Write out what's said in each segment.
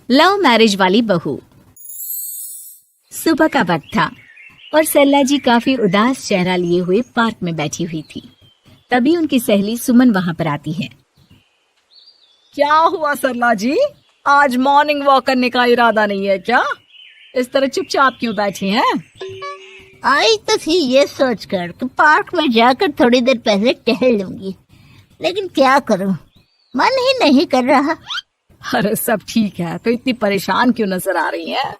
Love marriage वाली बहू। सुबह का वक्त था और सरला जी काफी उदास चेहरा लिए हुए पार्क में बैठी हुई थी। तभी उनकी सहेली सुमन वहां पर आती है। क्या हुआ सरला जी, आज मॉर्निंग वॉक करने का इरादा नहीं है क्या? इस तरह चुपचाप क्यों बैठी हैं? आई तो थी ये सोचकर कि पार्क में जाकर थोड़ी देर पहले टहल लूंगी, लेकिन क्या करूं, मन ही नहीं कर रहा। अरे सब ठीक है, तो इतनी परेशान क्यों नजर आ रही हैं?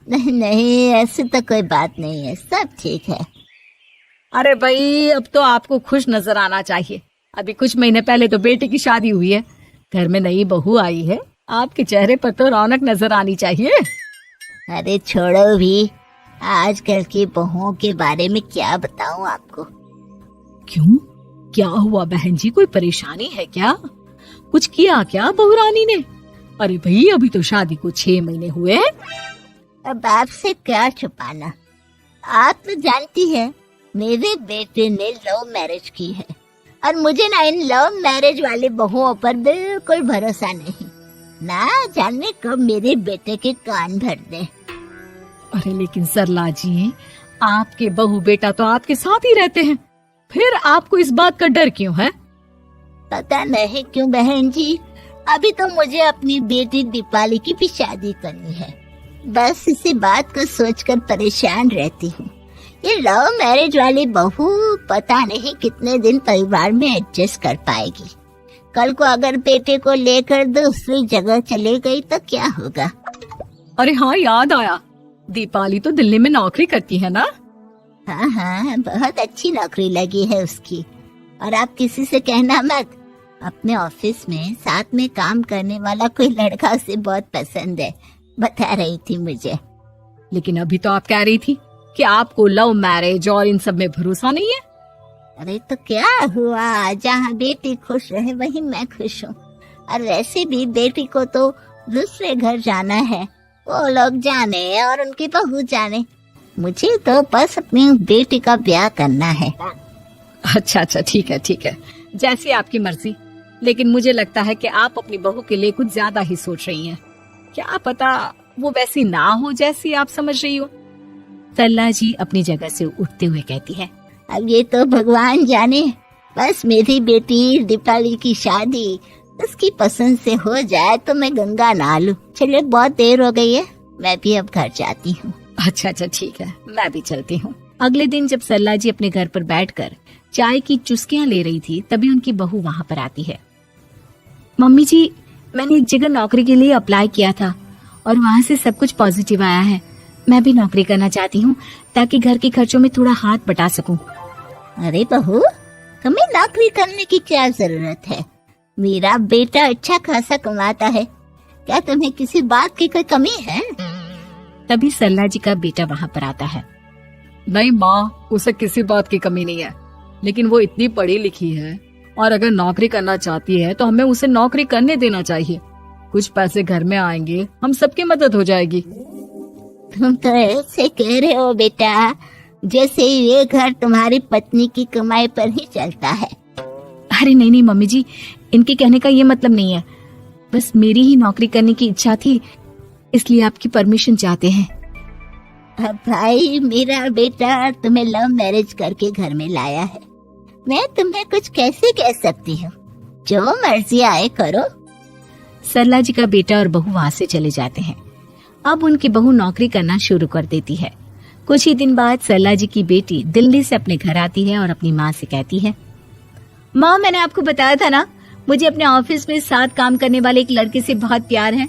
नहीं नहीं, ऐसी तो कोई बात नहीं है, सब ठीक है। अरे भाई, अब तो आपको खुश नजर आना चाहिए। अभी कुछ महीने पहले तो बेटे की शादी हुई है, घर में नई बहू आई है, आपके चेहरे पर तो रौनक नजर आनी चाहिए। अरे छोड़ो भी, आजकल की बहुओं के बारे में क्या बताऊं आपको। क्यों, क्या हुआ बहन जी, कोई परेशानी है क्या? कुछ किया क्या बहू रानी ने? अरे भाई, अभी तो शादी को 6 महीने हुए हैं। अब आपसे क्या छुपाना, आप तो जानती है मेरे बेटे ने लव मैरिज की है और मुझे ना इन लव मैरिज वाली बहुओं पर बिल्कुल भरोसा नहीं। ना जाने कब मेरे बेटे के कान भर दे। अरे लेकिन सरला जी, आपके बहू बेटा तो आपके साथ ही रहते हैं, फिर आपको इस बात का डर क्यों है? पता नहीं क्यों बहन जी, अभी तो मुझे अपनी बेटी दीपाली की भी शादी करनी है। बस इसी बात को सोचकर परेशान रहती हूँ। ये लव मैरिज वाली बहू पता नहीं कितने दिन परिवार में एडजस्ट कर पाएगी। कल को अगर बेटे को लेकर दूसरी जगह चले गई तो क्या होगा? अरे हाँ, याद आया, दीपाली तो दिल्ली में नौकरी करती है ना? हाँ हाँ, बहुत अच्छी नौकरी लगी है उसकी। और आप किसी से कहना मत, अपने ऑफिस में साथ में काम करने वाला कोई लड़का उसे बहुत पसंद है, बता रही थी मुझे। लेकिन अभी तो आप कह रही थी कि आपको लव मैरिज और इन सब में भरोसा नहीं है। अरे तो क्या हुआ, जहाँ बेटी खुश रहे वहीं मैं खुश हूँ। और वैसे भी बेटी को तो दूसरे घर जाना है, वो लोग जाने और उनकी बहू जाने, मुझे तो बस अपनी बेटी का ब्याह करना है। अच्छा अच्छा, ठीक है ठीक है, जैसी आपकी मर्जी। लेकिन मुझे लगता है कि आप अपनी बहू के लिए कुछ ज्यादा ही सोच रही हैं। क्या पता वो वैसी ना हो जैसी आप समझ रही हो। सरला जी अपनी जगह से उठते हुए कहती है, अब ये तो भगवान जाने, बस मेरी बेटी दीपाली की शादी उसकी पसंद से हो जाए तो मैं गंगा नहा लूं। चलिए बहुत देर हो गई है, मैं भी अब घर जाती हूँ। अच्छा अच्छा ठीक है, मैं भी चलती हूँ। अगले दिन जब सरला जी अपने घर पर बैठकर चाय की चुस्कियां ले रही थी, तभी उनकी बहू वहां पर आती है। मम्मी जी, मैंने एक जगह नौकरी के लिए अप्लाई किया था और वहाँ से सब कुछ पॉजिटिव आया है। मैं भी नौकरी करना चाहती हूँ ताकि घर के खर्चों में थोड़ा हाथ बटा सकूं। अरे बहू, तुम्हें नौकरी करने की क्या जरूरत है? मेरा बेटा अच्छा खासा कमाता है, क्या तुम्हें किसी बात की कोई कमी है? तभी सरला जी का बेटा वहाँ पर आता है। नहीं माँ, उसे किसी बात की कमी नहीं है, लेकिन वो इतनी पढ़ी लिखी है और अगर नौकरी करना चाहती है तो हमें उसे नौकरी करने देना चाहिए। कुछ पैसे घर में आएंगे, हम सबकी मदद हो जाएगी। तुम तो ऐसे कह रहे हो बेटा जैसे ये घर तुम्हारी पत्नी की कमाई पर ही चलता है। अरे नहीं नहीं मम्मी जी, इनके कहने का ये मतलब नहीं है, बस मेरी ही नौकरी करने की इच्छा थी, इसलिए आपकी परमिशन चाहते हैं। अब भाई, मेरा बेटा तुम्हें लव मैरिज करके घर में लाया है, मैं तुम्हें कुछ कैसे कह सकती हूँ? जो मर्जी आए करो। सरला जी का बेटा और बहू वहाँ से चले जाते हैं। अब उनकी बहू नौकरी करना शुरू कर देती है। कुछ ही दिन बाद सरला जी की बेटी दिल्ली से अपने घर आती है और अपनी माँ से कहती है, माँ, मैंने आपको बताया था ना, मुझे अपने ऑफिस में साथ काम करने वाले एक लड़के से बहुत प्यार है,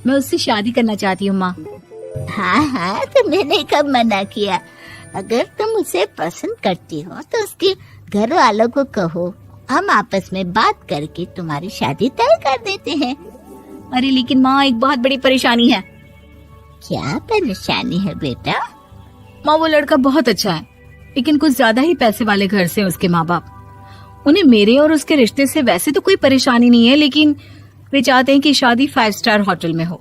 मैं उससे शादी करना चाहती हूँ। माँ, हाँ हाँ, तो मैंने कब मना किया? अगर तुम उसे पसंद करती हो तो उसके घर वालों को कहो, हम आपस में बात करके तुम्हारी शादी तय कर देते हैं। अरे लेकिन माँ, एक बहुत बड़ी परेशानी है। क्या परेशानी है बेटा? माँ, वो लड़का बहुत अच्छा है, लेकिन कुछ ज्यादा ही पैसे वाले घर से उसके माँ बाप। उन्हें मेरे और उसके रिश्ते से वैसे तो कोई परेशानी नहीं है, लेकिन वे चाहते हैं कि शादी 5 स्टार होटल में हो।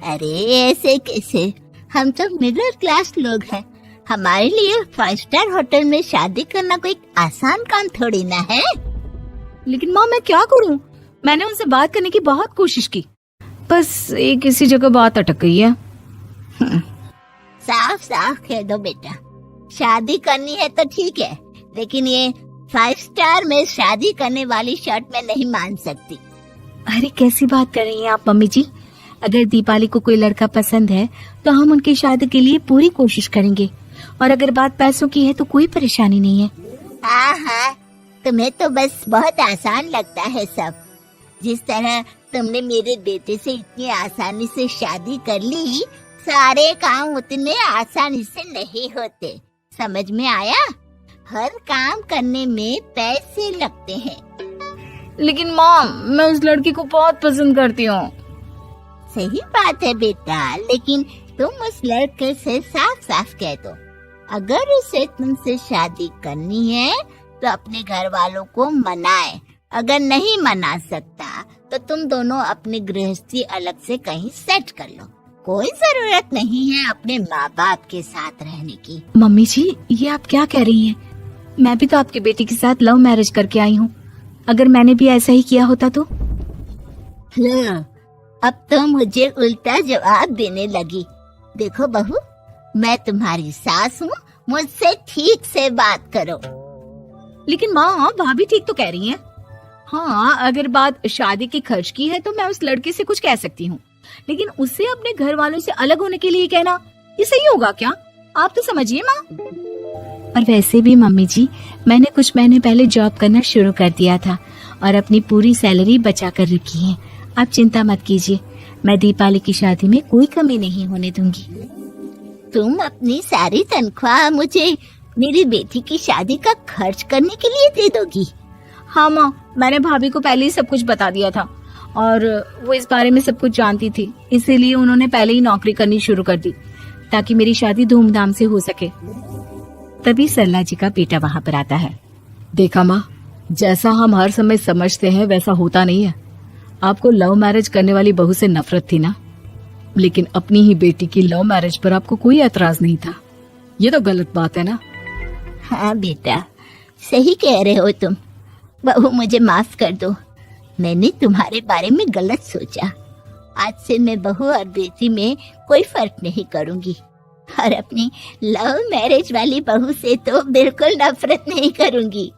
अरे ऐसे कैसे, हम तो मिडिल क्लास लोग हैं, हमारे लिए 5 स्टार होटल में शादी करना कोई आसान काम थोड़ी ना है। लेकिन माँ, मैं क्या करूँ? मैंने उनसे बात करने की बहुत कोशिश की, बस एक इसी जगह बात अटक गई है। साफ साफ कह दो बेटा, शादी करनी है तो ठीक है, लेकिन ये 5 स्टार में शादी करने वाली शर्त मैं नहीं मान सकती। अरे कैसी बात कर रही हैं आप मम्मी जी? अगर दीपाली को कोई लड़का पसंद है तो हम उनकी शादी के लिए पूरी कोशिश करेंगे, और अगर बात पैसों की है तो कोई परेशानी नहीं है। हाँ हाँ, तुम्हें तो बस बहुत आसान लगता है सब। जिस तरह तुमने मेरे बेटे से इतनी आसानी से शादी कर ली, सारे काम उतने आसानी से नहीं होते। समझ में आया? हर काम करने में पैसे लगते हैं। लेकिन माँ, मैं उस लड़की को बहुत पसंद करती हूँ। सही बात है बेटा, लेकिन तुम उस लड़के से साफ साफ कह दो, अगर उसे तुमसे शादी करनी है तो अपने घर वालों को मनाए। अगर नहीं मना सकता तो तुम दोनों अपनी गृहस्थी अलग से कहीं सेट कर लो। कोई जरूरत नहीं है अपने माँ बाप के साथ रहने की। मम्मी जी, ये आप क्या कह रही हैं? मैं भी तो आपकी बेटी के साथ लव मैरिज करके आई हूँ। अगर मैंने भी ऐसा ही किया होता तो? लो, अब तो मुझे उल्टा जवाब देने लगी। देखो बहू, मैं तुम्हारी सास हूँ, मुझसे ठीक से बात करो। लेकिन माँ, भाभी ठीक तो कह रही हैं। हाँ, अगर बात शादी के खर्च की है तो मैं उस लड़के से कुछ कह सकती हूँ, लेकिन उससे अपने घर वालों से अलग होने के लिए कहना, ये सही होगा क्या? आप तो समझिए माँ। और वैसे भी मम्मी जी, मैंने कुछ महीने पहले जॉब करना शुरू कर दिया था और अपनी पूरी सैलरी बचा कर रखी है। आप चिंता मत कीजिए, मैं दीपाली की शादी में कोई कमी नहीं होने दूंगी। तुम अपनी सारी तनख्वाह मुझे मेरी बेटी की शादी का खर्च करने के लिए दे दोगी? हाँ माँ, मैंने भाभी को पहले ही सब कुछ बता दिया था और वो इस बारे में सब कुछ जानती थी, इसीलिए उन्होंने पहले ही नौकरी करनी शुरू कर दी ताकि मेरी शादी धूमधाम से हो सके। तभी सरला जी का बेटा वहाँ पर आता है। देखा माँ, जैसा हम हर समय समझते हैं वैसा होता नहीं है। आपको लव मैरिज करने वाली बहू से नफरत थी ना, लेकिन अपनी ही बेटी की लव मैरिज पर आपको कोई एतराज नहीं था। ये तो गलत बात है ना। हाँ बेटा, सही कह रहे हो तुम। बहू, मुझे माफ कर दो, मैंने तुम्हारे बारे में गलत सोचा। आज से मैं बहू और बेटी में कोई फर्क नहीं करूंगी, और अपनी लव मैरिज वाली बहू से तो बिल्कुल नफरत नहीं करूंगी।